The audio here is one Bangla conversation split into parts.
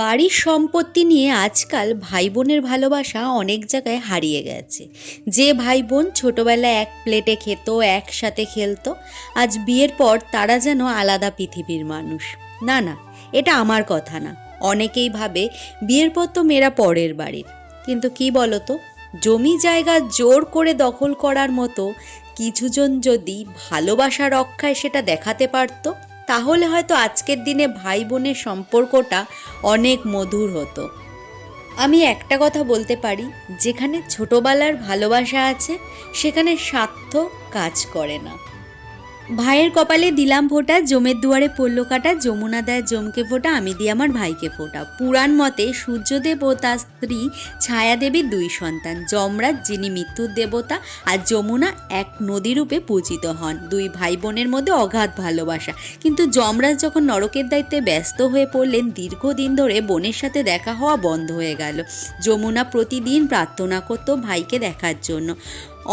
বাড়ির সম্পত্তি নিয়ে আজকাল ভাই বোনের ভালোবাসা অনেক জায়গায় হারিয়ে গেছে। যে ভাই বোন ছোটবেলায় এক প্লেটে খেত, একসাথে খেলতো, আজ বিয়ের পর তারা যেন আলাদা পৃথিবীর মানুষ। না না, এটা আমার কথা না। অনেকেই ভাবে বিয়ের পর তো মেয়েরা পরের বাড়ির। কিন্তু কি বলতো, জমি জায়গা জোর করে দখল করার মতো কিছুজন যদি ভালোবাসা রক্ষায় সেটা দেখাতে পারতো, তাহলে হয়তো আজকের দিনে ভাই বোনের সম্পর্কটা অনেক মধুর হতো। আমি একটা কথা বলতে পারি, যেখানে ছোটবেলার ভালোবাসা আছে সেখানে স্বার্থ কাজ করে না। ভাইয়ের কপালে দিলাম ফোঁটা, জমের দুয়ারে পড়ল কাটা, যমুনা দেয় জমকে ফোঁটা, আমি দিই আমার ভাইকে ফোঁটা। পুরাণ মতে সূর্যদেব ও তার স্ত্রী ছায়া দেবীর দুই সন্তান, যমরাজ যিনি মৃত্যুর দেবতা আর যমুনা এক নদীরূপে পূজিত হন। দুই ভাই বোনের মধ্যে অগাধ ভালোবাসা, কিন্তু যমরাজ যখন নরকের দায়িত্বে ব্যস্ত হয়ে পড়লেন, দীর্ঘদিন ধরে বোনের সাথে দেখা হওয়া বন্ধ হয়ে গেল। যমুনা প্রতিদিন প্রার্থনা করত ভাইকে দেখার জন্য।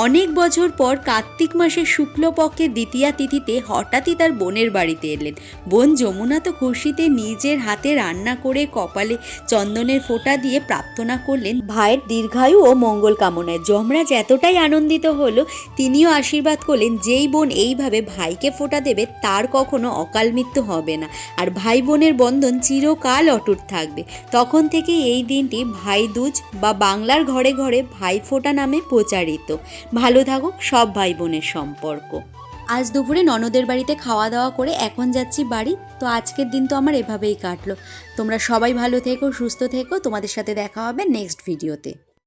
অনেক বছর পর কার্তিক মাসের শুক্লপক্ষের দ্বিতীয়া তিথিতে হঠাৎই তার বোনের বাড়িতে এলেন। বোন যমুনা তো খুশিতে নিজের হাতে রান্না করে কপালে চন্দনের ফোঁটা দিয়ে প্রার্থনা করলেন ভাইয়ের দীর্ঘায়ু ও মঙ্গল কামনায়। যমরাজ এতটাই আনন্দিত হলো, তিনিও আশীর্বাদ করলেন যেই বোন এইভাবে ভাইকে ফোঁটা দেবে তার কখনো অকাল মৃত্যু হবে না, আর ভাই বোনের বন্ধন চিরকাল অটুট থাকবে। তখন থেকে এই দিনটি ভাই দুজ বা বাংলার ঘরে ঘরে ভাই ফোঁটা নামে প্রচারিত। ভালো থাকুক সব ভাই বোনের সম্পর্ক। আজ দুপুরে ননদের বাড়িতে খাওয়া দাওয়া করে এখন যাচ্ছি বাড়ি। তো আজকের দিন তো আমার এভাবেই কাটলো। তোমরা সবাই ভালো থেকো, সুস্থ থেকো। তোমাদের সাথে দেখা হবে নেক্সট ভিডিওতে।